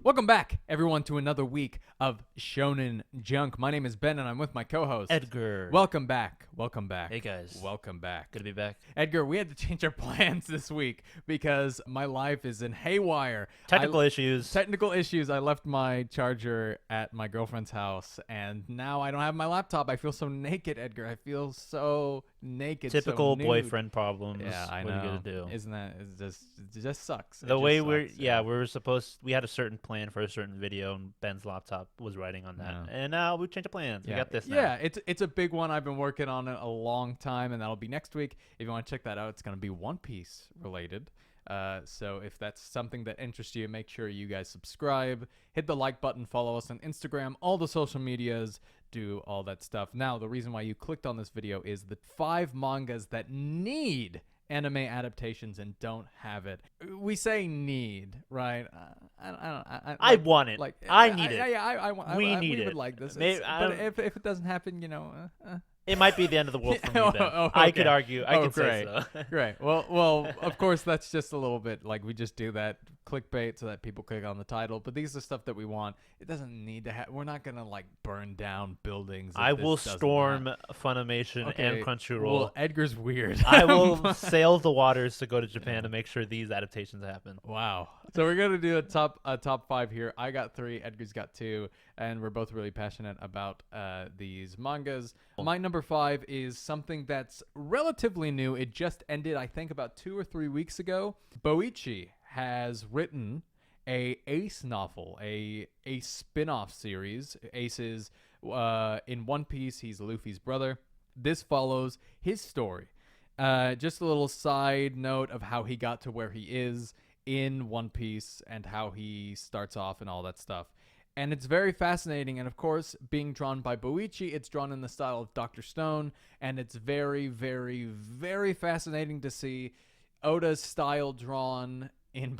Welcome back, everyone, to another week of Shonen Junk. My name is Ben, and I'm with my co-host, Edgar. Welcome back. Welcome back. Hey, guys. Welcome back. Good to be back. Edgar, we had to change our plans this week because my life is in haywire. Technical issues. Technical issues. I left my charger at my girlfriend's house, and now I don't have my laptop. I feel so naked, Edgar. I feel so naked. Typical so nude. boyfriend problems. Yeah, I know. What are you gonna do? Isn't that? It just sucks. The way we had a certain plan for a certain video, and Ben's laptop was writing on that. Yeah. And now we changed the plans. Yeah. We got this now. Yeah, it's a big one. I've been working on it a long time, and that'll be next week. If you want to check that out, it's going to be One Piece related. So if that's something that interests you, make sure you guys subscribe, hit the like button, follow us on Instagram, all the social medias, do all that stuff. Now, the reason why you clicked on this video is the 5 mangas that need anime adaptations and don't have it. We say need, right? I want it. I need it. Yeah, We need we it. would like this. Maybe- But if it doesn't happen, It might be the end of the world for me, Ben. Oh, I okay. could argue. I could great. say so. Great. Well, of course, that's just a little bit like we just do that clickbait so that people click on the title. But these are stuff that we want. It doesn't need to have. We're not gonna like burn down buildings. if I this will doesn't storm have- Funimation Okay, and Crunchyroll. Well, Edgar's weird. I will sail the waters to go to Japan to make sure these adaptations happen. Wow. So we're gonna do a top 5 here. I got 3. Edgar's got 2, and we're both really passionate about these mangas. My number 5 is something that's relatively new. It just ended, I think, about 2 or 3 weeks ago. Boichi has written a Ace novel, a spin-off series. Ace is in One Piece. He's Luffy's brother. This follows his story. Just a little side note of how he got to where he is in One Piece and how he starts off and all that stuff. And it's very fascinating. And of course, being drawn by Boichi, it's drawn in the style of Dr. Stone. And it's very, very, very fascinating to see Oda's style drawn in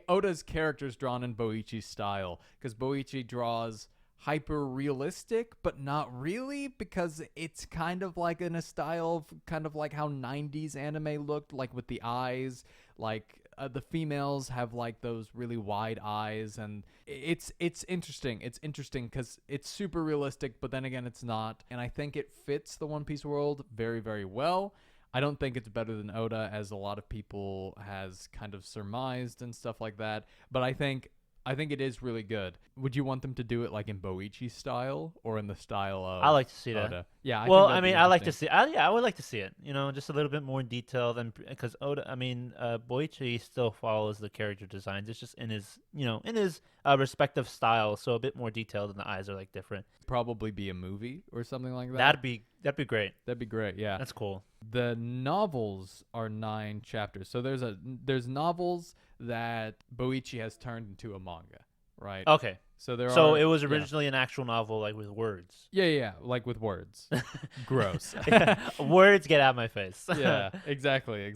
Oda's characters drawn in Boichi's style. Because Boichi draws hyper realistic, but not really, because it's kind of like in a style of kind of like how 90s anime looked, like with the eyes, like the females have like those really wide eyes, and it's interesting. It's interesting because it's super realistic, but then again, it's not. And I think it fits the One Piece world very, very well. I don't think it's better than Oda, as a lot of people has kind of surmised and stuff like that. But I think it is really good. Would you want them to do it like in Boichi's style or in the style of I like to see that. Oda? Yeah. I like to see. I would like to see it. Just a little bit more in detail than because Oda. Boichi still follows the character designs. It's just in his respective style, so a bit more detailed, and the eyes are like different. Probably be a movie or something like that. That'd be great. That'd be great. Yeah. That's cool. The novels are 9 chapters. So there's novels that Boichi has turned into a manga, right? Okay. So it was originally an actual novel, like with words. Yeah, like with words. Gross. Words get out of my face. Yeah, exactly.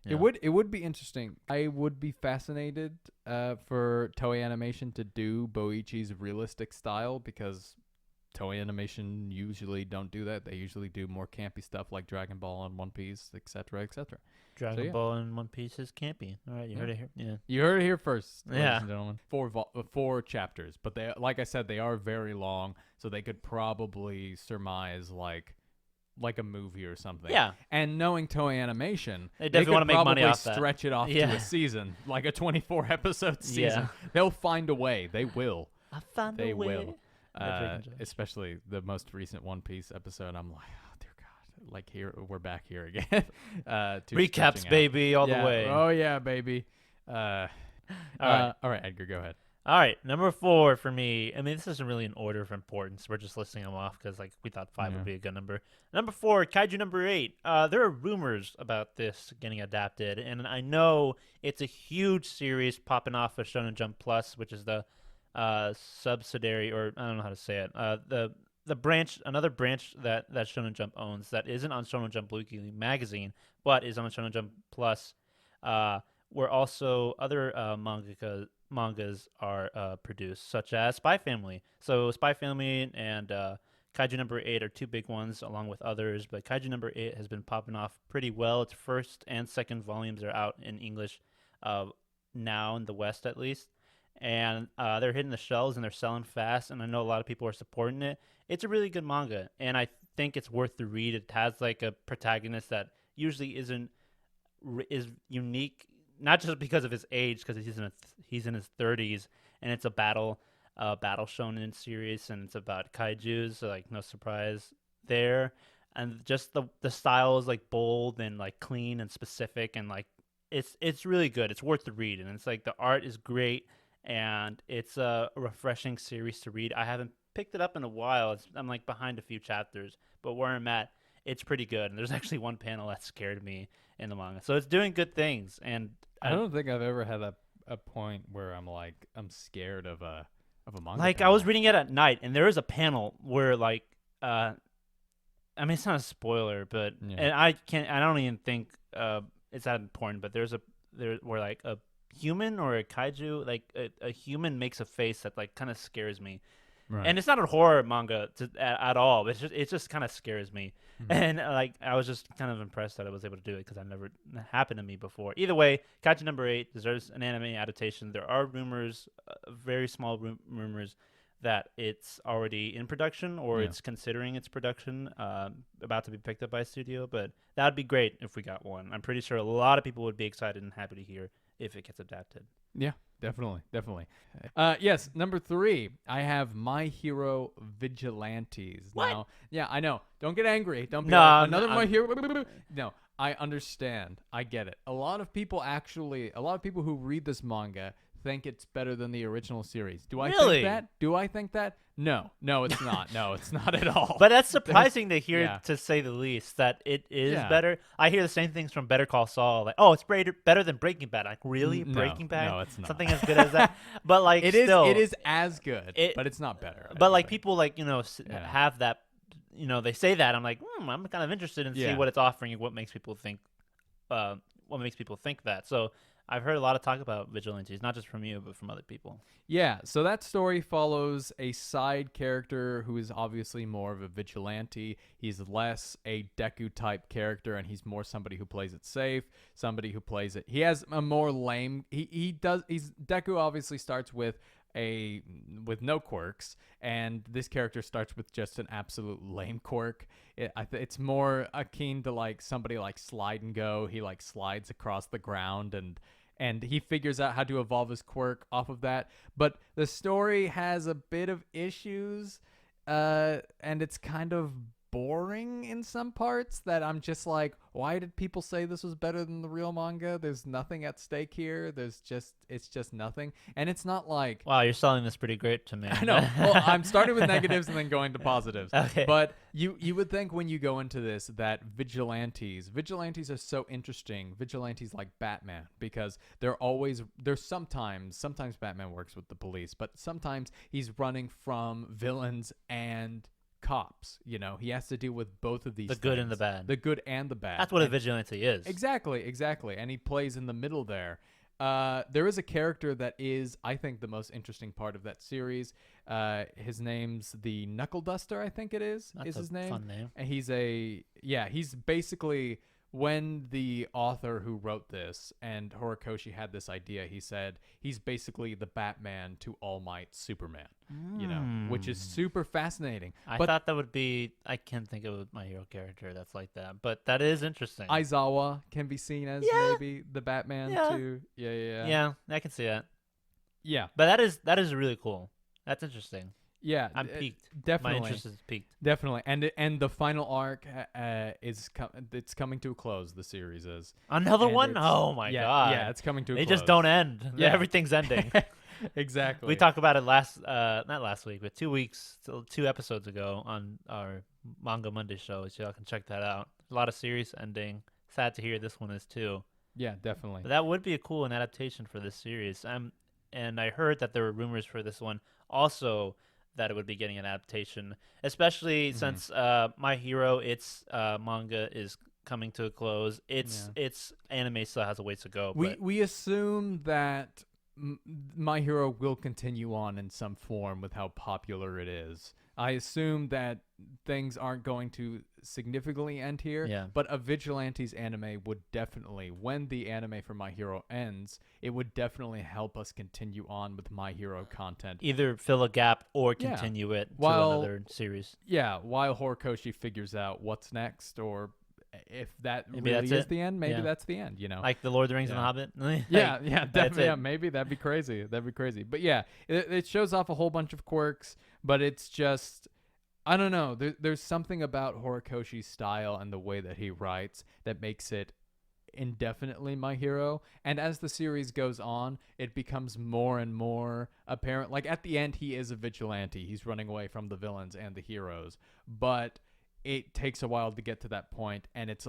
Yeah. It would be interesting. I would be fascinated for Toei Animation to do Boichi's realistic style, because Toei Animation usually don't do that. They usually do more campy stuff like Dragon Ball and One Piece, etc., etc. Dragon Ball and One Piece is campy. All right, you heard it here. Yeah. You heard it here first, ladies Yeah. and gentlemen. 4 chapters, but they, like I said, they are very long, so they could probably surmise like a movie or something. Yeah. And knowing Toei Animation, They definitely want to make money off that. Stretch it off to Yeah. a season, like a 24 episode season. Yeah. They'll find a way. They will. I found They a way. will. Freaking joke. Especially the most recent One Piece episode. I'm like, oh dear God, like here we're back here again. Recaps, baby, all the way. Oh yeah, baby. All right. Edgar, go ahead. All right, number 4 for me. I mean, this isn't really in order of importance. We're just listing them off because we thought 5 would be a good number. Number 4, Kaiju number 8. There are rumors about this getting adapted, and I know it's a huge series popping off of Shonen Jump Plus, which is the subsidiary, or I don't know how to say it. The branch, another branch that Shonen Jump owns that isn't on Shonen Jump Weekly magazine, but is on Shonen Jump Plus, where also other mangas are produced, such as Spy Family. So Spy Family and Kaiju number 8 are 2 big ones, along with others. But Kaiju number 8 has been popping off pretty well. Its first and second volumes are out in English now, in the West at least. and they're hitting the shelves and they're selling fast. And I know a lot of people are supporting it. It's a really good manga, and I think it's worth the read. It has like a protagonist that usually is unique, not just because of his age, because he's in his 30s, and it's a battle shonen series, and it's about kaijus, so like no surprise there. And just the style is like bold and like clean and specific, and like it's really good. It's worth the read, and it's like the art is great, and it's a refreshing series to read. I haven't picked it up in a while. I'm like behind a few chapters, but where I'm at, it's pretty good. And there's actually one panel that scared me in the manga, so it's doing good things. And I don't think I've ever had a point where I'm scared of a manga. like panel. I was reading it at night, and there is a panel where like I mean, it's not a spoiler, but Yeah. and I don't even think it's that important. But there where like a human or a kaiju, like a human makes a face that like kind of scares me. Right. And it's not a horror manga at all. It just kind of scares me. Mhm. And like I was just kind of impressed that I was able to do it because it happened to me before. Either way, Kaiju number 8 deserves an anime adaptation. There are rumors, very small rumors, that it's already in production or it's considering its production, about to be picked up by a studio. But that would be great if we got one. I'm pretty sure a lot of people would be excited and happy to hear if it gets adapted. Yeah, definitely. Yes, number 3, I have My Hero Vigilantes. What? Now, yeah, I know. Don't get angry. Don't be No, like, another I'm- My Hero. No, I understand. I get it. A lot of people who read this manga think it's better than the original series. Do I Really? think that? Do I think that? No, it's not. No, it's not at all. But that's surprising to hear, yeah. to say the least, that it is Yeah. better. I hear the same things from Better Call Saul, like, oh, it's better than Breaking Bad. Like, really? No, Breaking Bad? no, it's not. Something as good as that? But like, it is. still, It is as good, It- but it's not better. I But don't like, think. people like Yeah. have that. They say that. I'm like, I'm kind of interested in see Yeah. what it's offering and what makes people think. That. So I've heard a lot of talk about Vigilantes, not just from you, but from other people. Yeah, so that story follows a side character who is obviously more of a vigilante. He's less a Deku type character, and he's more somebody who plays it safe, somebody who plays it. He has a more lame. Deku obviously starts with no quirks, and this character starts with just an absolute lame quirk. It's more akin to like somebody like Slide and Go. He like slides across the ground and he figures out how to evolve his quirk off of that. But the story has a bit of issues, and it's kind of boring in some parts that I'm just like, why did people say this was better than the real manga? There's nothing at stake here. It's just nothing. And it's not like, Wow, you're selling this pretty great to me. I know. Well, I'm starting with negatives and then going to positives. Okay. But you would think when you go into this that vigilantes are so interesting. Vigilantes like Batman, because sometimes Batman works with the police, but sometimes he's running from villains and cops. He has to deal with both of these The good and the things. bad. The good and the bad. That's what a And- vigilante is. Exactly. And he plays in the middle there. There is a character that is, I think, the most interesting part of that series. His name's the Knuckle Duster, I think it is. That's is a his name? fun name. And he's basically, when the author who wrote this and Horikoshi had this idea, he said he's basically the Batman to All Might Superman. Which is super fascinating. I But thought that would be. I can't think of my hero character that's like that, but that is interesting. Aizawa can be seen as Yeah. maybe the Batman Yeah. too. Yeah, I can see that. Yeah. But that is really cool. That's interesting. Yeah. I'm peaked. Definitely. My interest is peaked. Definitely, and the final arc it's coming to a close. The series is Another And one? it's- Oh my god! Yeah, it's coming to a They close. just don't end. Yeah. Everything's ending. Exactly. We talked about it not last week, but 2 episodes ago on our Manga Monday show. So y'all can check that out. A lot of series ending. Sad to hear this one is too. Yeah, definitely. But that would be a cool adaptation for this series. And I heard that there were rumors for this one also that it would be getting an adaptation, especially since My Hero, its manga is coming to a close. Its anime still has a ways to go. We assume that My Hero will continue on in some form with how popular it is. I assume that things aren't going to significantly end here, Yeah. but a Vigilantes anime would definitely, when the anime for My Hero ends, it would definitely help us continue on with My Hero content. Either fill a gap or Yeah. continue it to While- another series. Yeah, while Horikoshi figures out what's next, or if that Maybe really that's is it. the end, maybe Yeah. that's the end, you know? Like the Lord of the Rings and the Yeah. Hobbit. Yeah, Like, yeah, that's definitely. it. Yeah, maybe that'd be crazy. That'd be crazy. But yeah, it shows off a whole bunch of quirks, but it's just, I don't know. There's something about Horikoshi's style and the way that he writes that makes it indefinitely My Hero. And as the series goes on, it becomes more and more apparent. Like at the end, he is a vigilante. He's running away from the villains and the heroes. But it takes a while to get to that point, and it's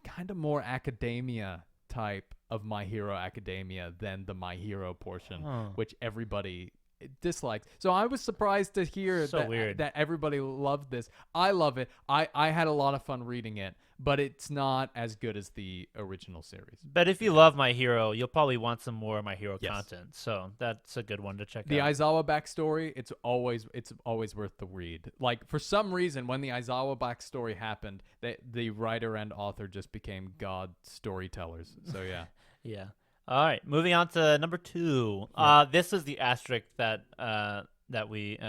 kind of more academia type of My Hero Academia than the My Hero portion, Oh. which everybody dislikes. So I was surprised to hear So weird. that everybody loved this. I love it. I had a lot of fun reading it, but it's not as good as the original series. But if you love My Hero, you'll probably want some more My Hero Yes. content. So that's a good one to check The out. Aizawa backstory, it's always worth the read. Like for some reason, when the Aizawa backstory happened, the writer and author just became god storytellers. So yeah. Yeah. All right. Moving on to number 2. This is the asterisk that we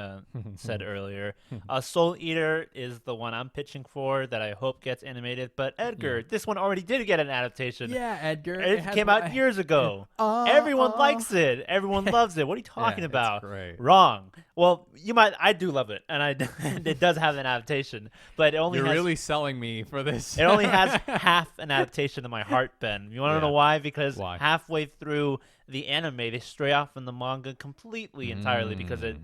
said earlier. Soul Eater is the one I'm pitching for that I hope gets animated. But Edgar, this one already did get an adaptation. Yeah, Edgar. It came out years ago. Everyone likes it. Everyone loves it. What are you talking it's about? great. Wrong. Well, I do love it, and and it does have an adaptation, but it only You're has, really selling me for this. it only has half an adaptation in my heart, Ben. You want to Yeah. know why? Because Why? halfway through the anime, they stray off from the manga completely entirely because it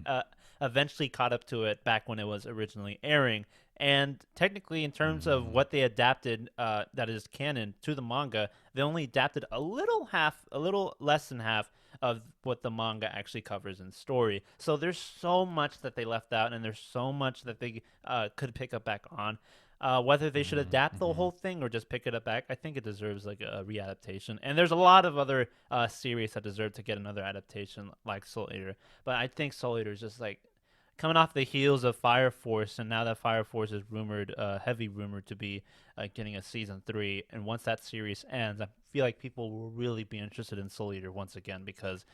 eventually caught up to it back when it was originally airing. And technically, in terms of what they adapted, that is canon to the manga, they only adapted a little less than half of what the manga actually covers in story. So there's so much that they left out, and there's so much that they could pick up back on. Whether they should adapt the whole thing or just pick it up back, I think it deserves like a re-adaptation. And there's a lot of other series that deserve to get another adaptation, like Soul Eater. But I think Soul Eater is just like coming off the heels of Fire Force, and now that Fire Force is heavy rumored to be getting a season 3. And once that series ends, I feel like people will really be interested in Soul Eater once again because,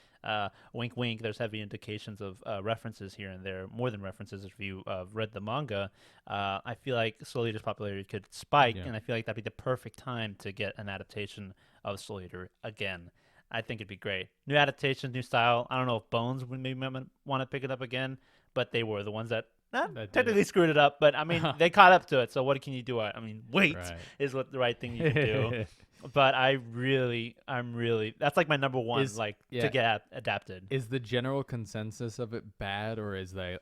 wink, wink, there's heavy indications of references here and there, more than references if you read the manga. I feel like Soul Eater's popularity could spike, and I feel like that'd be the perfect time to get an adaptation of Soul Eater again. I think it'd be great. New adaptation, new style. I don't know if Bones would maybe want to pick it up again, but they were the ones that technically screwed it up. But I mean, they caught up to it. So what can you do? I mean, wait is what the right thing you can do. But I'm really, that's like my number one, to get adapted. Is the general consensus of it bad, or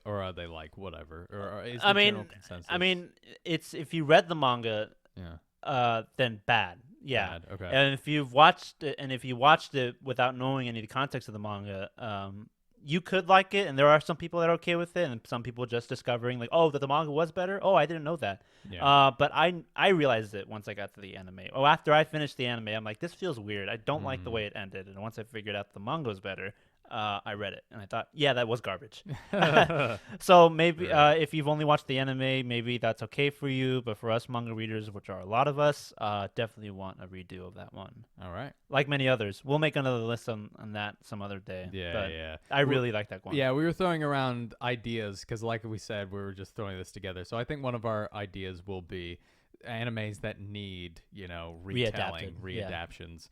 are they like whatever? Or is general consensus? I mean, it's if you read the manga, then bad. Yeah. Bad, okay. And if you watched it without knowing any of the context of the manga, you could like it, and there are some people that are okay with it, and some people just discovering like, oh, that the manga was better. Oh, I didn't know that. Yeah. But I realized it once I got to the anime. Oh, after I finished the anime, I'm like, this feels weird. I don't like the way it ended. And once I figured out the manga was better, I read it, and I thought, yeah, that was garbage. So maybe if you've only watched the anime, maybe that's okay for you. But for us manga readers, which are a lot of us, definitely want a redo of that one. All right. Like many others. We'll make another list on that some other day. Yeah, but yeah. I really like that one. Yeah, we were throwing around ideas because, like we said, we were just throwing this together. So I think one of our ideas will be animes that need, retelling, readaptions.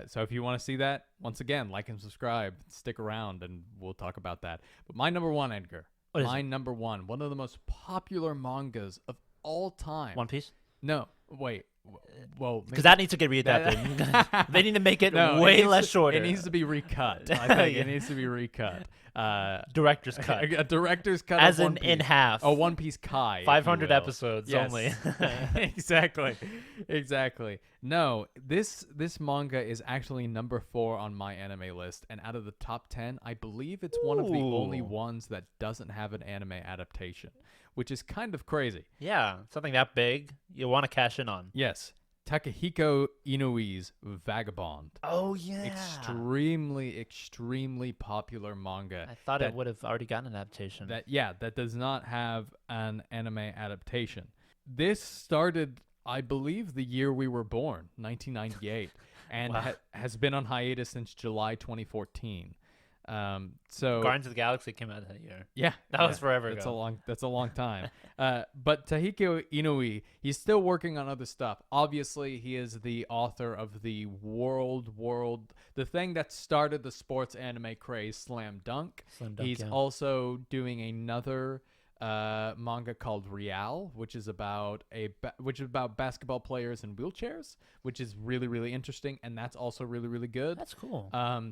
So if you want to see that, once again, like and subscribe, stick around, and we'll talk about that. But my number one, Edgar. Number one, one of the most popular mangas of all time. One Piece? No, wait. Well, because that needs to get readapted. They need to make it way less shorter. It needs to be recut. I think it needs to be recut. Director's cut. A director's cut, as of One Piece. in half. A One Piece Kai. 500 episodes only. Exactly. No, this manga is actually number 4 on my anime list, and out of the top 10, I believe it's one of the only ones that doesn't have an anime adaptation, which is kind of crazy. Yeah, something that big you want to cash in on. Yes. Takahiko Inoue's Vagabond. Oh yeah. Extremely popular manga. I thought it would have already gotten an adaptation. That does not have an anime adaptation. This started, I believe, the year we were born, 1998, and Wow. has been on hiatus since July 2014. So Guardians of the Galaxy came out that year. yeah, That was forever That's ago. a long time. But Tahiko Inoue, he's still working on other stuff. Obviously, he is the author of the the thing that started the sports anime craze, Slam Dunk. Slam Dunk, He's yeah. also doing another manga called Real, which is about basketball players in wheelchairs, which is really interesting, and that's also really good. That's cool.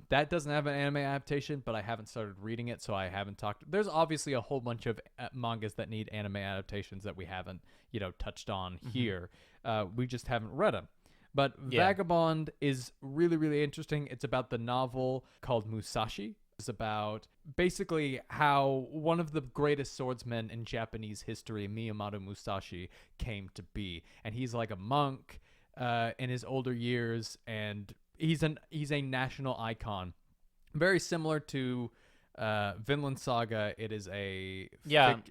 That doesn't have an anime adaptation, but I haven't started reading it, so I haven't talked. There's obviously a whole bunch of mangas that need anime adaptations that we haven't, touched on here. We just haven't read them. But Yeah. Vagabond is really interesting. It's about the novel called Musashi. It's about basically how one of the greatest swordsmen in Japanese history, Miyamoto Musashi, came to be. And he's like a monk in his older years, and he's a national icon. Very similar to Vinland Saga. It is a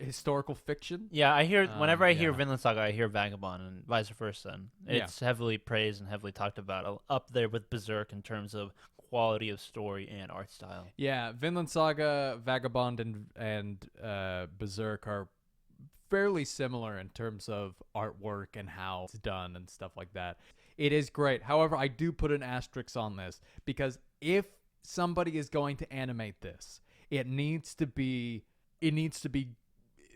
historical fiction. Yeah, I hear whenever I hear yeah. Vinland Saga, I hear Vagabond, and vice versa. And it's heavily praised and heavily talked about, up there with Berserk in terms of quality of story and art style. Yeah, Vinland Saga, Vagabond, and Berserk are fairly similar in terms of artwork and how it's done and stuff like that. It is great. However, I do put an asterisk on this, because if somebody is going to animate this, it needs to be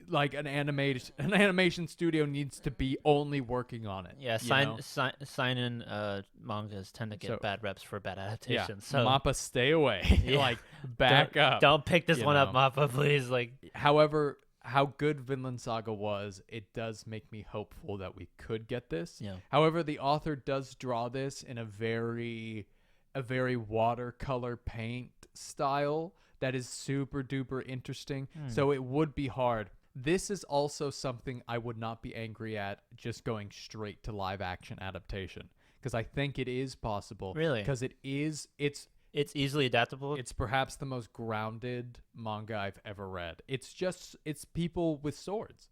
like an animation studio needs to be only working on it. Yeah, sign in mangas tend to get bad reps for bad adaptations. So Mappa, stay away. Like, back up. Don't pick this one up, Mappa, please. Like, however, how good Vinland Saga was, it does make me hopeful that we could get this. Yeah. However, the author does draw this in a very watercolor paint style that is super duper interesting. So it would be hard. This is also something I would not be angry at just going straight to live action adaptation, because I think it is possible. Really? Because it's easily adaptable. It's perhaps the most grounded manga I've ever read. It's people with swords,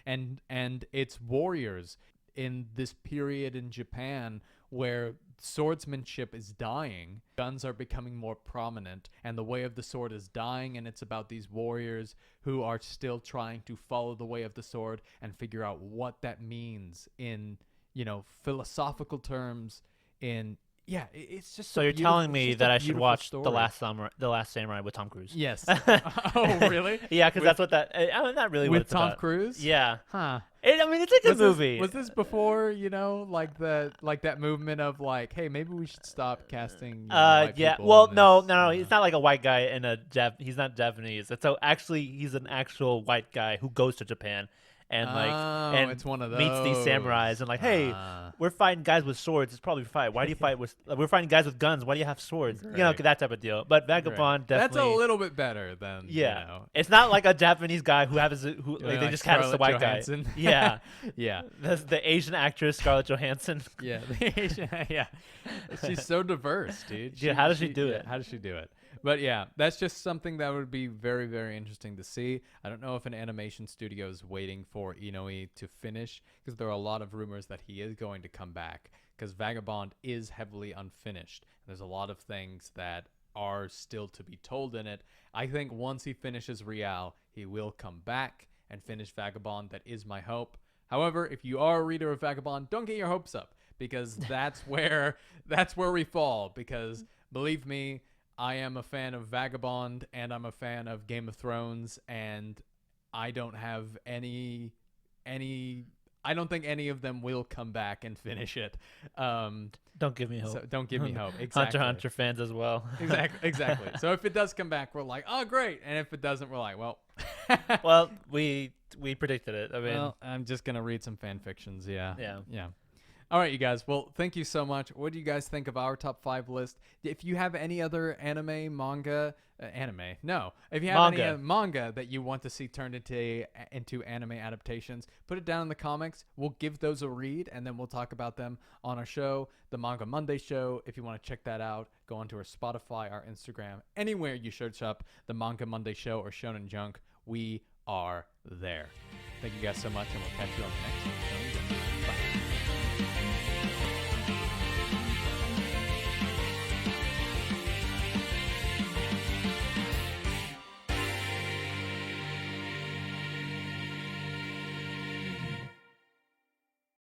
and it's warriors in this period in Japan where swordsmanship is dying, guns are becoming more prominent, and the way of the sword is dying, and it's about these warriors who are still trying to follow the way of the sword and figure out what that means in, philosophical terms. It's just so you're telling me that I should watch The Last Samurai with Tom Cruise? Yes. Oh, really? Yeah, because that's what that. Not really with what it's Tom about. Cruise. Yeah. Huh. It's a good movie. Was this before, like that movement of like, hey, maybe we should stop casting? White people Well, in no, this, he's not like a white guy in he's not Japanese. So actually, he's an actual white guy who goes to Japan and and it's one of meets these those. samurais and hey, we're fighting guys with swords. It's probably fight. Why do you fight with? We're fighting guys with guns. Why do you have swords? Right. That type of deal. But Vagabond definitely. That's a little bit better than It's not like a Japanese guy who they just cast the white Johansson. guy. Yeah, yeah. The Asian actress Scarlett Johansson. Yeah, the Asian. Yeah, she's so diverse, dude. Yeah, how does she do it? How does she do it? But yeah, that's just something that would be very, very interesting to see. I don't know if an animation studio is waiting for Inoue to finish, because there are a lot of rumors that he is going to come back, because Vagabond is heavily unfinished. There's a lot of things that are still to be told in it. I think once he finishes Real, he will come back and finish Vagabond. That is my hope. However, if you are a reader of Vagabond, don't get your hopes up, because that's where we fall. Because believe me, I am a fan of Vagabond, and I'm a fan of Game of Thrones, and I don't have I don't think any of them will come back and finish it. Don't give me hope. So don't give me hope. Exactly. Hunter fans as well. Exactly. So if it does come back, we're like, oh, great. And if it doesn't, we're like, well. Well, we predicted it. I mean, I'm just going to read some fan fictions. Yeah. All right, you guys. Well, thank you so much. What do you guys think of our top 5 list? If you have any other anime, manga, anime, no. If you have any manga that you want to see turned into anime adaptations, put it down in the comics. We'll give those a read, and then we'll talk about them on our show, the Manga Monday show. If you want to check that out, go onto our Spotify, our Instagram, anywhere you search up the Manga Monday show or Shonen Junk, we are there. Thank you guys so much, and we'll catch you on the next one. Bye.